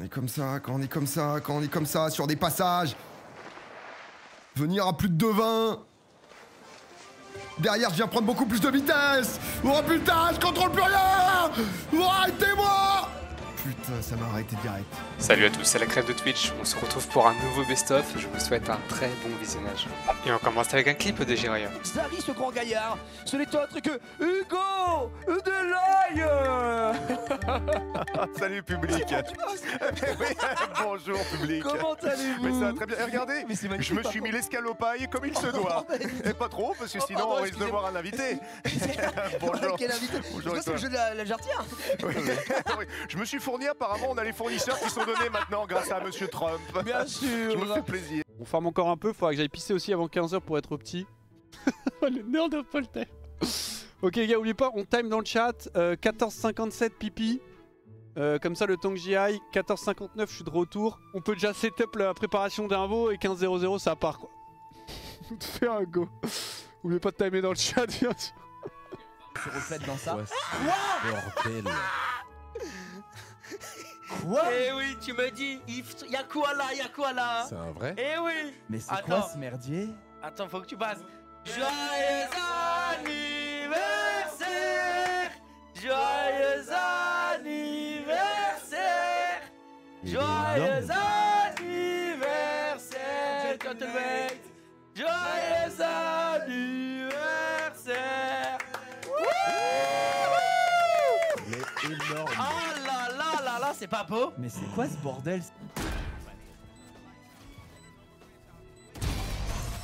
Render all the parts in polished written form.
est comme ça, quand on est comme ça, quand on est comme ça, sur des passages. Venir à plus de 2,20. Derrière, je viens prendre beaucoup plus de vitesse. Oh putain, je contrôle plus rien. Oh, arrêtez-moi. Putain, ça m'a arrêté direct. Salut à tous, c'est la crève de Twitch. On se retrouve pour un nouveau best-of. Je vous souhaite un très bon visionnage. Et on commence avec un clip de Jiraya. Zari, ce grand gaillard, ce n'est autre que Hugo de l'œil. Salut public. Bonjour public. Comment allez-vous? Mais ça va très bien. Et regardez, mais c'est je me suis mis l'escalopaille comme il se doit. Et pas trop, parce que sinon on risque de voir un invité. Bonjour. Quel invité? Bonjour. C'est le jeu de la jarretière. Oui. Je me suis fourni, apparemment on a les fournisseurs qui sont donnés maintenant grâce à Monsieur Trump. Bien sûr. Je me fais plaisir. On farme encore un peu, faudra que j'aille pisser aussi avant 15h pour être au petit. Le nerd de Polter. Ok les gars, oubliez pas, on time dans le chat, 14h57 pipi. Comme ça le temps que j'y aille, 14h59 je suis de retour. On peut déjà setup la préparation d'un veau et 15h00 ça part quoi. Fais un go. Oubliez pas de timer dans le chat bien sûr. Se reflète dans ça. Bordel. Quoi? Eh oui, tu me dis, y'a quoi là, y'a quoi là? C'est un vrai? Eh oui. Mais c'est Attends. quoi ce merdier? Attends, faut que tu passes. Joyeux anniversaire. Joyeux anniversaire. Joyeux anniversaire. Quand tu le mets. Joyeux anniversaire. Il est énorme. Oh là là là là, c'est pas beau. Mais c'est quoi ce bordel?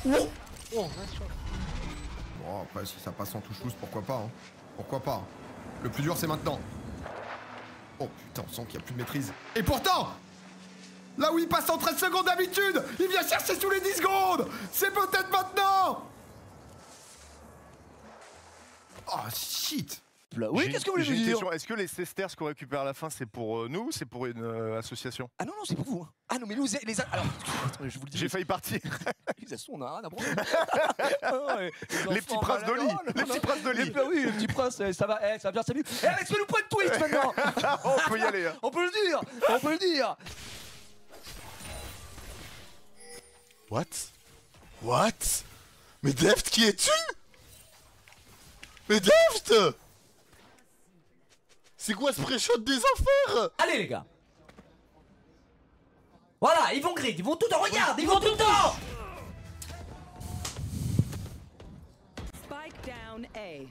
Bon, après, si ça passe en touche-touche, pourquoi pas, hein. Pourquoi pas. Le plus dur, c'est maintenant. Oh putain, on sent qu'il n'y a plus de maîtrise. Et pourtant, là où il passe en 13 secondes d'habitude, il vient chercher sous les 10 secondes. C'est peut-être maintenant. Oh shit. Oui, qu'est-ce que vous voulez J'ai me une dire? question. Est-ce que les sesterces qu'on récupère à la fin, c'est pour nous ou c'est pour une association? Ah non, non, c'est pour vous. Ah non, mais nous, alors, attendez, je vous le dis. J'ai failli partir. Les assos, on a rien à prendre. Les petits princes d'Oli. Les petits princes d'Oli. Oui, les petits princes, ça va bien s'amuser. Eh, Alex, fais-nous point de Twitch maintenant. On peut y aller. Hein. On peut le dire. On peut le dire. What? What? Mais Deft, qui es-tu? Mais Deft! C'est quoi ce pré-shot des enfers? Allez, les gars. Voilà, ils vont grid, ils vont tout le temps. Regarde, ils vont tout le temps. Spike down A.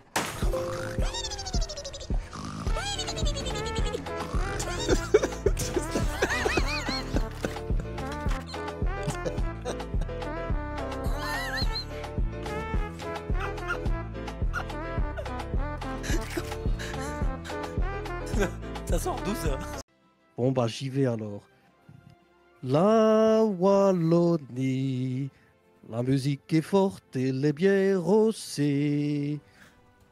Ça sort d'où ça? Bon bah j'y vais alors. La Wallonie, la musique est forte et les bières aussi.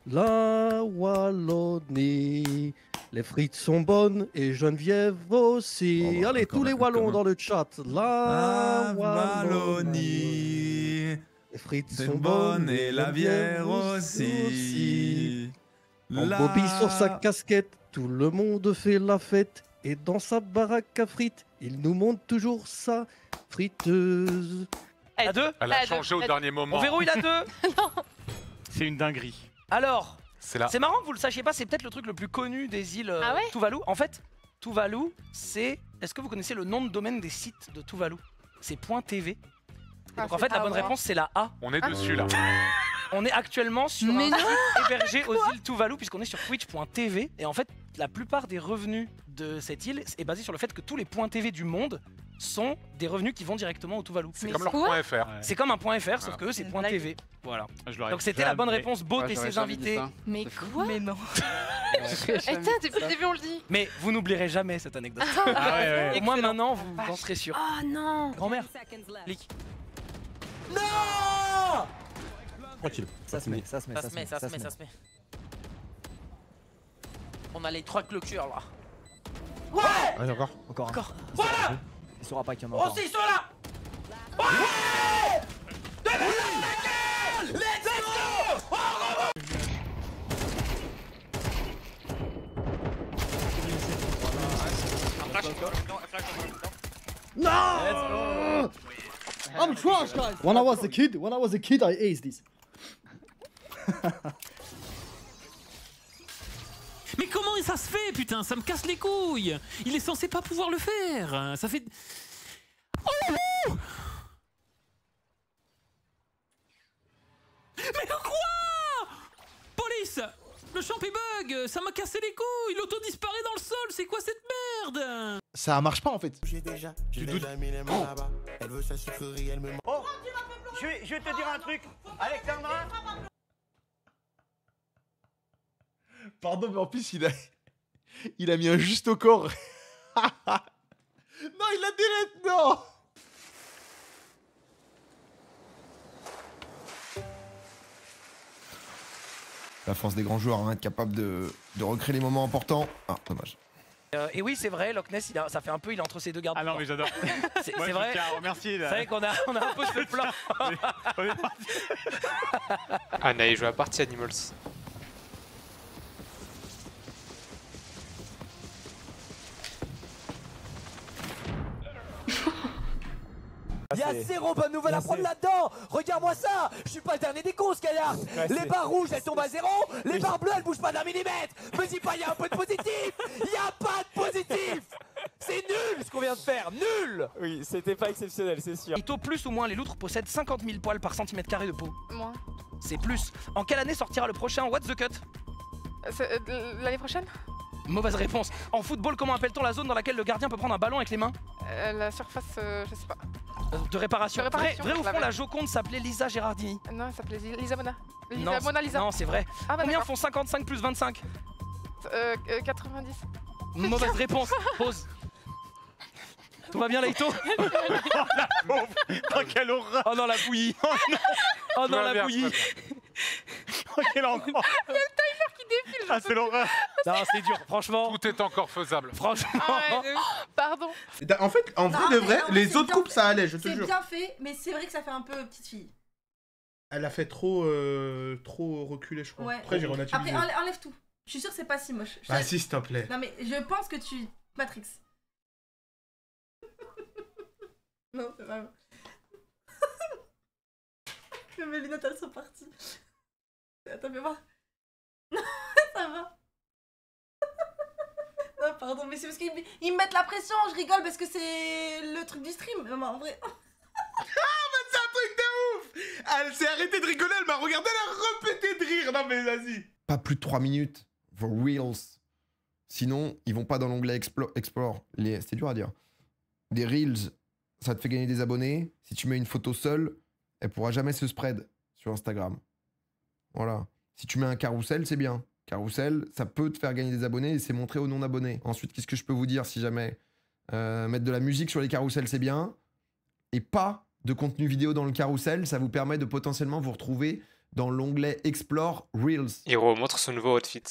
La Wallonie, les frites sont bonnes et Geneviève aussi. Oh, bah, allez, tous les Wallons dans le chat. La Wallonie, les frites sont bonnes et la bière aussi. En Bobby sur sa casquette, tout le monde fait la fête. Et dans sa baraque à frites, il nous montre toujours sa friteuse. À deux? Elle a changé au dernier moment. On verrouille la deux. C'est une dinguerie. Alors, C'est là. c'est marrant que vous le sachiez pas, c'est peut-être le truc le plus connu des îles Ah ouais Tuvalu. En fait, Tuvalu, c'est... Est-ce que vous connaissez le nom de domaine des sites de Tuvalu? C'est .tv. Et donc en fait, la bonne réponse, c'est la A. On est dessus là. On est actuellement sur Mais un non. site hébergé aux îles Tuvalu, puisqu'on est sur twitch.tv. Et en fait, la plupart des revenus de cette île est basé sur le fait que tous les .tv du monde sont des revenus qui vont directement au Tuvalu. C'est Mais comme leur quoi .fr. C'est comme un .fr, sauf Voilà. que eux, c'est C'est une blague. .tv. Voilà. Je l'aurais Donc c'était la bonne jamais- réponse, Boat et ses invités. Mais quoi? Mais non. Attends, depuis le début on le dit. Mais vous n'oublierez jamais cette anecdote. Ah ouais, ouais. Et moi maintenant, vous en serez sûr. Oh non. Grand-mère. Clic. Non. Tranquille. Ça se met, ça se met, Ça se met, ça se met, ça se met. On a les trois clôtures là. Ouais. Allez, encore. Encore. Voilà. Il saura pas qu'il y en a Oh encore. si, ils sont là. Ouais. Let's go. No! I'm trash, guys. When I was a kid, I aced this. Mais comment ça se fait, putain? Ça me casse les couilles. Il est censé pas pouvoir le faire. Ça fait... Oh! Mais quoi? Police! Le champ est bug. Ça m'a cassé les couilles. L'auto disparaît dans le sol. C'est quoi cette merde? Ça marche pas en fait. Oh, je vais te dire un truc. Alexandra. Pardon, mais en plus, il a mis un juste au corps. Non, il a délète, non. La force des grands joueurs, hein, être capable de recréer les moments importants. Ah, dommage. Et oui, c'est vrai, Loch Ness, ça fait un peu, il est entre ces deux gardes. Ah non, mais j'adore. C'est Moi, vrai. Je tiens à remercier. C'est vrai qu'on a un peu ce plan. Anna, il joue à Party Animals. Il y a zéro bonne nouvelle à prendre là-dedans. Regarde-moi ça. Je suis pas le dernier des cons, Skylar. Les barres rouges, elles tombent à zéro. Les barres bleues, elles bougent pas d'un millimètre. Me dis pas, il y a un peu de positif. Il y a pas de positif. C'est nul ce qu'on vient de faire. Nul. Oui, c'était pas exceptionnel, c'est sûr. Ito, plus ou moins, les loutres possèdent 50 000 poils par centimètre carré de peau. Moins. C'est plus. En quelle année sortira le prochain What's the Cut? L'année prochaine? Mauvaise réponse. En football, comment appelle-t-on la zone dans laquelle le gardien peut prendre un ballon avec les mains? La surface, je sais pas. De réparation. Vrai ou faux, la la Joconde s'appelait Lisa Gérardini? Non, elle s'appelait Lisa Mona. Non, Mona Lisa. non, c'est vrai. Ah, bah, combien font 55 plus 25? 90. Mauvaise réponse. Pause. Tout va bien, Leito? Oh quelle horreur. Oh non, la bouillie. Oh non, la bouillie. Oh quelle horreur. Il y a le timer qui défile. Ah c'est l'horreur. Non, c'est dur, franchement. Tout est encore faisable. Franchement. Ah ouais, pardon. En fait, en vrai de vrai, les autres coupes ça allait, je te C'est jure. bien fait, mais c'est vrai que ça fait un peu petite fille. Elle a fait trop reculé, je crois. Ouais. Après, j'ai relativisé. Après, enlève tout. Je suis sûre que c'est pas si moche. Ah si, s'il te plaît. Non, mais je pense que tu. Matrix. Non, c'est pas. Mes lunettes, elles sont parties. Attends, fais voir. Non, ça va. Non, pardon, mais c'est parce qu'ils me mettent la pression. Je rigole parce que c'est le truc du stream. Non, mais en vrai. Ah, mais c'est un truc de ouf. Elle s'est arrêtée de rigoler, elle m'a regardé, elle a répété de rire. Non, mais vas-y. Pas plus de 3 minutes. For Reels. Sinon, ils vont pas dans l'onglet Explore. C'est dur à dire. Des Reels, ça te fait gagner des abonnés. Si tu mets une photo seule, elle pourra jamais se spread sur Instagram. Voilà. Si tu mets un carrousel, c'est bien. Carrousel, ça peut te faire gagner des abonnés et c'est montré aux non-abonnés. Ensuite, qu'est-ce que je peux vous dire si jamais mettre de la musique sur les carousels, c'est bien. Et pas de contenu vidéo dans le carrousel, ça vous permet de potentiellement vous retrouver dans l'onglet Explore Reels. Hiro montre son nouveau outfit.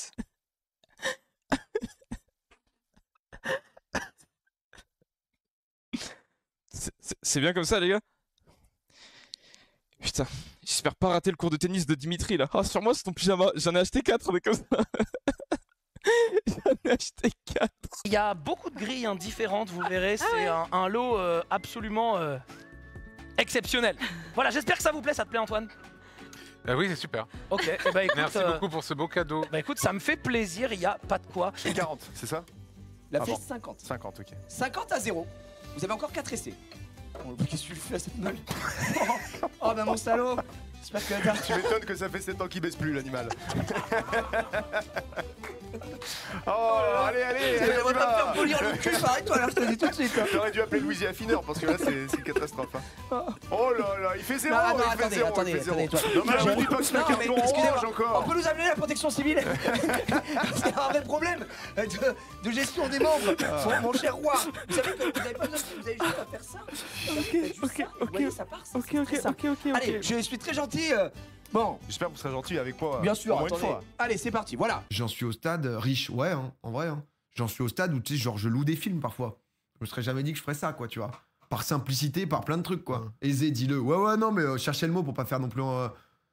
C'est bien comme ça, les gars? Putain, j'espère pas rater le cours de tennis de Dimitri là. Ah, sur moi, c'est ton pyjama. J'en ai acheté 4, mais comme ça. J'en ai acheté 4. Il y a beaucoup de grilles différentes, vous verrez. C'est un lot absolument exceptionnel. Voilà, j'espère que ça vous plaît. Ça te plaît, Antoine? Oui, c'est super. Ok, eh ben, écoute, merci beaucoup pour ce beau cadeau. Bah écoute, ça me fait plaisir, il n'y a pas de quoi. Et 40, c'est ça? Il a fait 50. 50, ok. 50 à 0. Vous avez encore 4 essais. Oh, qu'est-ce que tu lui fais à cette meule? Oh bah mon salaud. J'espère que... Tu m'étonnes que ça fait 7 ans qu'il baisse plus l'animal. Oh, allez, on va pas me faire polir le cul, arrête-toi là, je te dis tout de suite. J'aurais dû appeler Louis Affineur parce que là c'est une catastrophe. Hein. Oh là là, il fait 0. Non, il fait attendez, 0, attendez, il fait 0. attendez, toi. Non mais je me dis pas que c'est le Non, mais carton excusez-moi, orange encore. on peut nous amener la protection civile. C'est un vrai problème de gestion des membres. Mon cher roi, vous savez que vous avez pas besoin, vous avez juste à faire ça. Ok. Vous voyez, ça part, ça. Allez, je suis très gentil. Bon. J'espère que vous serez gentil avec moi. Bien sûr, au moins une attendez. fois. Allez, c'est parti, voilà. J'en suis au stade riche, ouais, hein, en vrai. Hein. J'en suis au stade où, tu sais, genre, je loue des films parfois. Je me serais jamais dit que je ferais ça, quoi, tu vois. Par simplicité, par plein de trucs, quoi. Aisé, dis-le. Ouais, non, mais cherchez le mot pour pas faire non plus...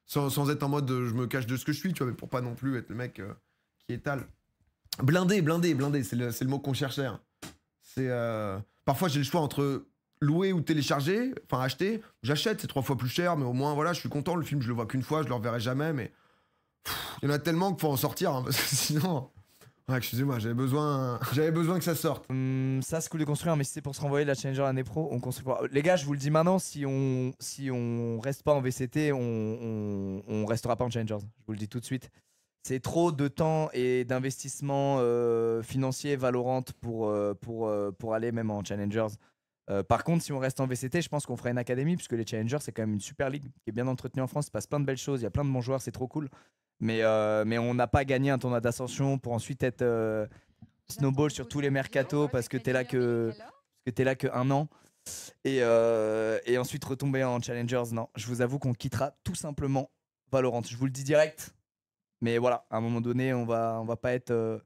sans être en mode je me cache de ce que je suis, tu vois, mais pour pas non plus être le mec qui étale. Blindé, c'est le mot qu'on cherchait. Hein. C'est parfois j'ai le choix entre louer ou télécharger, enfin acheter. J'achète, c'est 3 fois plus cher, mais au moins voilà, je suis content. Le film, je le vois qu'une fois, je le reverrai jamais, mais il y en a tellement qu'il faut en sortir, hein, parce que sinon. Ouais, excusez-moi, j'avais besoin que ça sorte. Ça c'est cool de construire, mais si c'est pour se renvoyer la Challenger l'année pro, on construit pas. Les gars, je vous le dis maintenant, si on reste pas en VCT, on restera pas en Challengers. Je vous le dis tout de suite. C'est trop de temps et d'investissement financier Valorant pour aller même en Challengers. Par contre, si on reste en VCT, je pense qu'on fera une académie, puisque les Challengers, c'est quand même une super ligue qui est bien entretenue en France. Il se passe plein de belles choses, il y a plein de bons joueurs, c'est trop cool. Mais on n'a pas gagné un tournoi d'ascension pour ensuite être snowball sur tous les mercatos parce que t'es là que un an. Et ensuite retomber en Challengers, non. Je vous avoue qu'on quittera tout simplement Valorant. Je vous le dis direct. Mais voilà, à un moment donné, on va pas être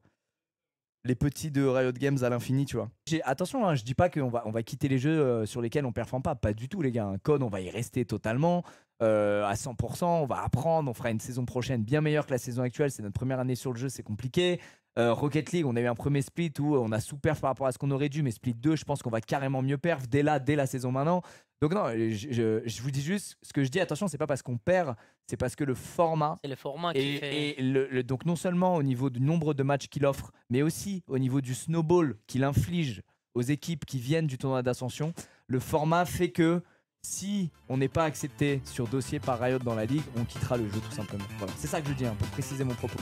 les petits de Riot Games à l'infini, tu vois. Attention, hein, je dis pas qu'on va quitter les jeux sur lesquels on performe pas du tout, les gars. Un Code, on va y rester totalement à 100%. On va apprendre, on fera une saison prochaine bien meilleure que la saison actuelle. C'est notre première année sur le jeu, c'est compliqué. Rocket League, on a eu un premier split où on a sous-perf par rapport à ce qu'on aurait dû, mais split 2, je pense qu'on va carrément mieux perf dès la saison maintenant. Donc non, je vous dis juste, ce que je dis, attention, c'est pas parce qu'on perd, c'est parce que le format... C'est le format qui fait... Et donc non seulement au niveau du nombre de matchs qu'il offre, mais aussi au niveau du snowball qu'il inflige aux équipes qui viennent du tournoi d'ascension, le format fait que si on n'est pas accepté sur dossier par Riot dans la ligue, on quittera le jeu tout simplement. Voilà, c'est ça que je dis, hein, pour préciser mon propos.